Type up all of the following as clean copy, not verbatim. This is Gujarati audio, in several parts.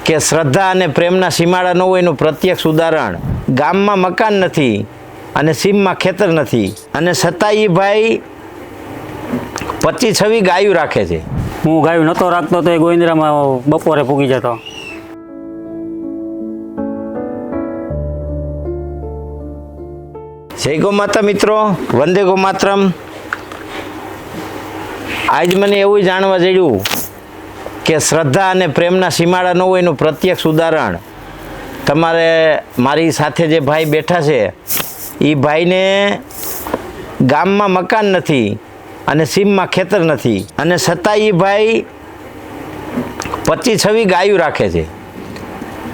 કે શ્રદ્ધા અને પ્રેમના સીમાડા ન હોય એનું પ્રત્યક્ષ ઉદાહરણ. ગામમાં મકાન નથી અને સીમમાં ખેતર નથી, અને છતાં એ ભાઈ 25-26 ગાયું રાખે છે. હું ગાયું નહોતો રાખતો તો એ ગોવિંદરામાં બપોરે પૂગી જતો. જય ગૌ માતા મિત્રો, વંદે ગૌ માતરમ. આજ મને એવું જાણવા જડ્યું કે શ્રદ્ધા અને પ્રેમના સીમાડા ન હોય એનું પ્રત્યક્ષ ઉદાહરણ. તમારે મારી સાથે જે ભાઈ બેઠા છે એ ભાઈને ગામમાં મકાન નથી અને સીમમાં ખેતર નથી, અને છતાં એ ભાઈ 25-26 ગાયું રાખે છે.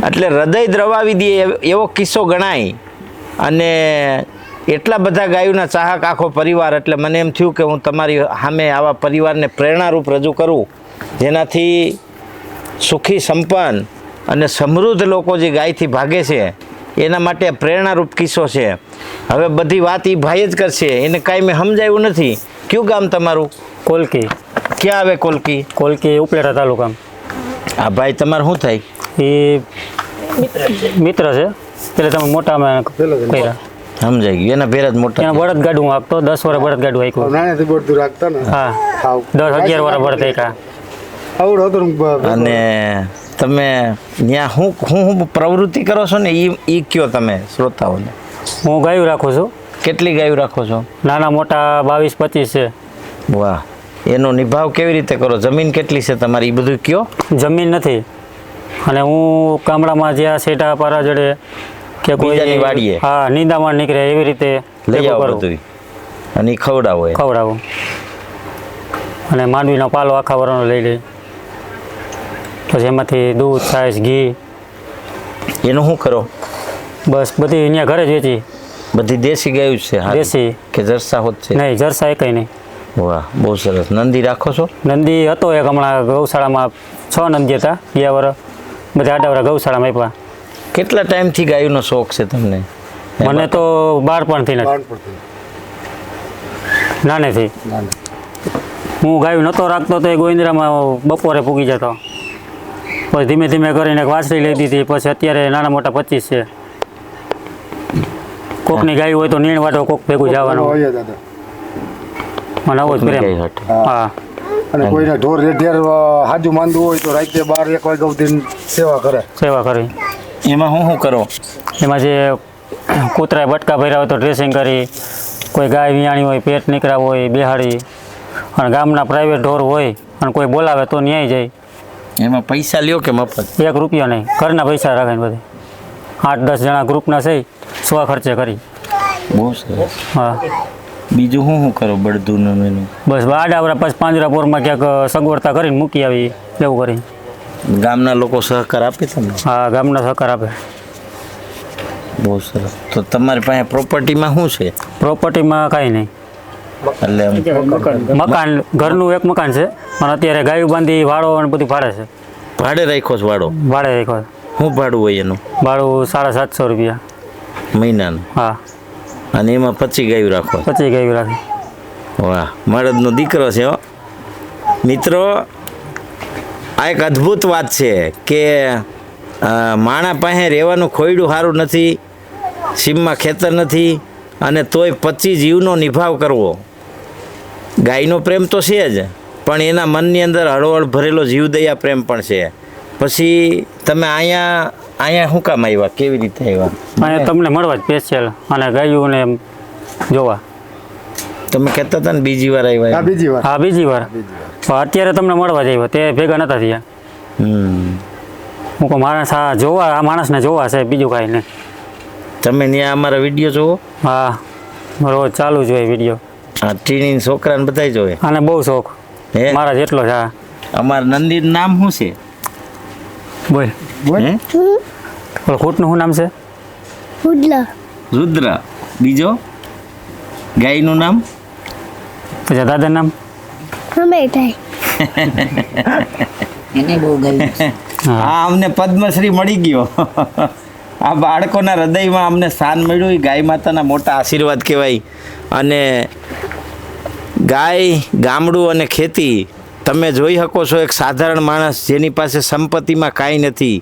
એટલે હૃદય દ્રવાવી દે એવો કિસ્સો ગણાય. અને એટલા બધા ગાયોના ચાહક આખો પરિવાર. એટલે મને એમ થયું કે હું તમારી સામે આવા પરિવારને પ્રેરણારૂપ રજૂ કરું, જેનાથી સુખી, સંપન્ન અને સમૃદ્ધ લોકો જે ગાયથી ભાગે છે એના માટે પ્રેરણારૂપ કિસ્સો છે. હવે બધી વાત એ ભાઈ જ કરશે, એને કાંઈ મેં સમજાયું નથી. કયું ગામ તમારું? કોલકી. ક્યાં આવે કોલકી? કોલકી ઉપલેટા તાલુકા. આ ભાઈ તમારે શું થાય? એ મિત્ર છે. પેલે તમે મોટા અમે કર્યા. સમજાઈ ગયું. એના ભેર જ મોટા. એના બળદ ગાડું હું આપતો, 10 વર્ષ બળદ ગાડું આપ્યું. નાનેથી બળદું રાખતા ને. હા, 10-11 વર્ષ બળદ આપ્યા. આવડો હતો. અને તમે ત્યાં હું પ્રવૃત્તિ કરો છો ને એ કયો તમે શ્રોતાઓને? હું ગાયું રાખું છું. કેટલી ગાયું રાખો છો? નાના મોટા 22-25 છે. વાહ. એનો નિભાવ કેવી રીતે કરો? જમીન કેટલી છે તમારી? એ બધું કયો. જમીન નથી, અને હું ગામડામાં જ્યાં સેટા પારા જડે કે બીજાની વાડીએ, હા, નિંદામણ નીકળે એવી રીતે લઈ આવો બધું અને ખવડાવું. અને માંડવીનો પાલો આખા વરણનો લઈ લઈ, પછી એમાંથી દૂધ, છાશ, ઘી. એનું શું કરો? બસ બધી અહીંયા ઘરે જ વેચી. બધી દેશી ગાયું છે? દેશી કે જરસા હોત છે? નહીં, જરસા એકય નહીં. વાહ, બહુ સરસ. નંદી રાખો છો? નંદી હતો એક, હમણાં ગૌશાળામાં 6 નંદી હતા ગયા વર્ષ, બધા આડાવડા ગૌશાળામાં આપ્યા. કેટલા ટાઈમથી ગાયનો શોખ છે તમને? મને તો બાળપણથી નથી, નાનેથી. હું ગાયું નહોતો રાખતો તો એ ગોવિંદરામાં બપોરે પૂગી જતો. પછી ધીમે ધીમે કરીને વાછડી લઈ દીધી. પછી અત્યારે નાના મોટા 25 છે. કોકની ગાયું હોય તો નીણ વાટો કોક ભેગું જવાનું. મને આવો જ પ્રેમ. હા. અને કોઈને ઢોર રેઢેર હાજુ માંદવું હોય તો રાતે 12-1 વાગ્યા સુધી સેવા કરે. એમાં શું કરો? એમાં જે કૂતરાએ બટકા ભર્યા હોય તો ડ્રેસિંગ કરી, કોઈ ગાય વિયાણી હોય, પેટ નીકળ્યા હોય બેહાડી, અને ગામના પ્રાઇવેટ ઢોર હોય અને કોઈ બોલાવે તો ન્યાય જાય. એમાં પૈસા લ્યો કે મફત? 1 રૂપિયા નહીં, ઘરના પૈસા રાખે ને બધે. 8-10 જણા ગ્રુપના છે, સ્વ ખર્ચે કરી. બહુ સરસ. હા. બીજું શું કરો બળદું એનું? બસ આડાવડા પછી પાંજરાપોરમાં ક્યાંક સગવડતા કરીને મૂકી આવી, એવું કરી. ગામના લોકો સહકાર આપે તમને? હા, ગામના સહકાર આપે. બહુ સરસ. તો તમારી પાસે પ્રોપર્ટીમાં શું છે? પ્રોપર્ટીમાં કાંઈ નહીં. એટલે મકાન, ઘરનું એક મકાન છે, પણ અત્યારે ગાયું બાંધી વાળો અને બધું ભાડે છે. ભાડે રાખ્યો છે? ભાડે રાખ્યો. શું ભાડું હોય એનું? ભાડું 750 રૂપિયા મહિનાનું? હા. અને એમાં 25 ગાયું રાખો? 25 ગાયું રાખે. વાહ, મળદનો દીકરો છે હો. મિત્રો, આ એક અદ્ભુત વાત છે કે માણા પાસે રહેવાનું ખોયડું સારું નથી, સીમમાં ખેતર નથી, અને તોય 25 જીવનો નિભાવ કરવો. ગાયનો પ્રેમ તો છે જ, પણ એના મનની અંદર હળવળ ભરેલો જીવદયા પ્રેમ પણ છે. પછી તમે અહીંયા શું કામ આવ્યા? કેવી રીતે આવ્યા? અહીંયા તમને મળવા જ સ્પેશિયલ, અને ગાયોને જોવા. તમે કહેતા હતા ને બીજી વાર આવ્યા? હા, બીજી વાર. અત્યારે તમને મળવા જ આવ્યો, તે ભેગા નતા થયા. હું કહું માણસ આ માણસને જોવા છે, બીજું કાંઈ નહીં. તમે ત્યાં અમારા વિડીયો જોવો? હા, રોજ ચાલુ જોઈએ વિડીયો. હા, ટીની છોકરાને બધા જોવે? આને બહુ શોખ. મારા જેટલો છે. અમારા નંદીનું નામ શું છે? બોલ. ખૂટનું શું નામ છે? રુદ્ર. બીજો ગાયનું નામ? પછી દાદાનું નામ? હા, અમને પદ્મશ્રી મળી ગયો. આ બાળકોના હૃદયમાં અમને સ્થાન મળ્યું. એ ગાય માતાના મોટા આશીર્વાદ કહેવાય. અને ગાય, ગામડું અને ખેતી તમે જોઈ શકો છો એક સાધારણ માણસ જેની પાસે સંપત્તિમાં કાંઈ નથી,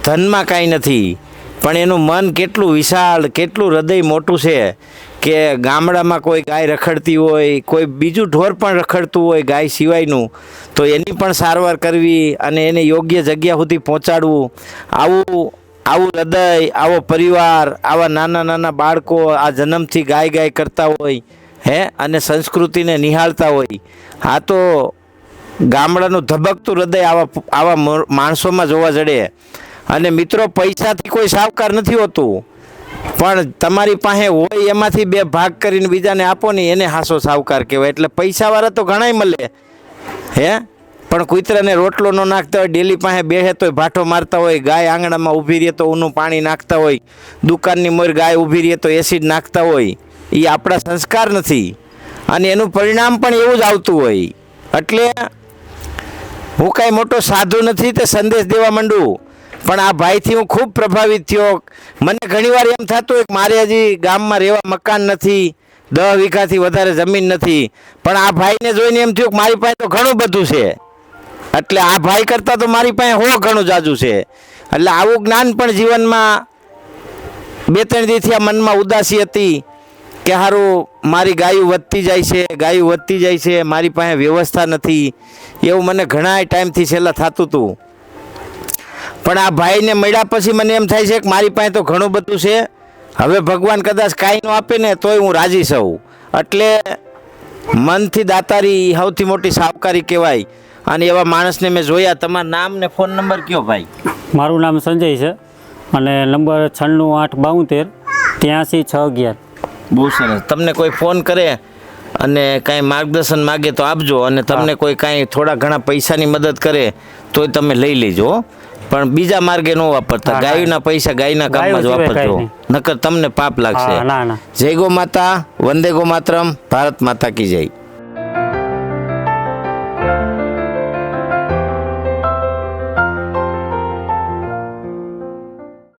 ધનમાં કાંઈ નથી, પણ એનું મન કેટલું વિશાળ, કેટલું હૃદય મોટું છે કે ગામડામાં કોઈ ગાય રખડતી હોય, કોઈ બીજું ઢોર પણ રખડતું હોય ગાય સિવાયનું, તો એની પણ સારવાર કરવી અને એને યોગ્ય જગ્યા સુધી પહોંચાડવું, આવું હૃદય, આવો પરિવાર, આવા નાના નાના બાળકો આ જન્મથી ગાય કરતા હોય અને સંસ્કૃતિને નિહાળતા હોય. આ તો ગામડાનું ધબકતું હૃદય આવા માણસોમાં જોવા જડે. અને મિત્રો, પૈસાથી કોઈ સાવકાર નથી હોતું, પણ તમારી પાસે હોય એમાંથી 2 ભાગ કરીને બીજાને આપો ને એને હાસો સાવકાર કહેવાય. એટલે પૈસાવાળા તો ઘણાય મળે પણ કૂતરાને રોટલો ન નાખતા હોય, ડેલી પાસે બેસે તોય ભાઠો મારતા હોય, ગાય આંગણામાં ઊભી રહે તો ઊનું પાણી નાખતા હોય, દુકાનની મોર ગાય ઊભી રહે તો એસિડ નાખતા હોય. એ આપણા સંસ્કાર નથી અને એનું પરિણામ પણ એવું જ આવતું હોય. એટલે હું કાંઈ મોટો સાધુ નથી તે સંદેશ દેવા માંડું, પણ આ ભાઈથી હું ખૂબ પ્રભાવિત થયો. મને ઘણીવાર એમ થતું હોય કે મારે હજી ગામમાં રહેવા મકાન નથી, 10 વીઘાથી વધારે જમીન નથી, પણ આ ભાઈને જોઈને એમ થયું કે મારી પાસે તો ઘણું બધું છે. એટલે આ ભાઈ કરતાં તો મારી પાસે ઘણું જાજુ છે. એટલે આવું જ્ઞાન પણ જીવનમાં 2-3 દીથી આ મનમાં ઉદાસી હતી કે સારું મારી ગાયું વધતી જાય છે, મારી પાસે વ્યવસ્થા નથી, એવું મને ઘણા ટાઈમથી છેલ્લા થતું હતું. પણ આ ભાઈને મળ્યા પછી મને એમ થાય છે કે મારી પાસે તો ઘણું બધું છે, હવે ભગવાન કદાચ કાંઈ ન આપે ને તોય હું રાજી છું. એટલે મનથી દાતારી સૌથી મોટી સાવકારી કહેવાય. અને એવા માણસને મેં જોયા. તમારું નામ ને ફોન નંબર કયો ભાઈ? મારું નામ સંજય છે અને નંબર 9872 83 611. બહુ સરસ. તમને કોઈ ફોન કરે અને કાંઈ માર્ગદર્શન માગે તો આપજો, અને તમને કોઈ કાંઈ થોડા ઘણા પૈસાની મદદ કરે તોય તમે લઈ લેજો, પણ બીજા માર્ગે ન વાપરતા. ગાયના પૈસા ગાયના કામમાં જ વાપરજો, નકર તમને પાપ લાગશે. જય ગો માતા, વંદે ગો માતરમ, ભારત માતા કી જય.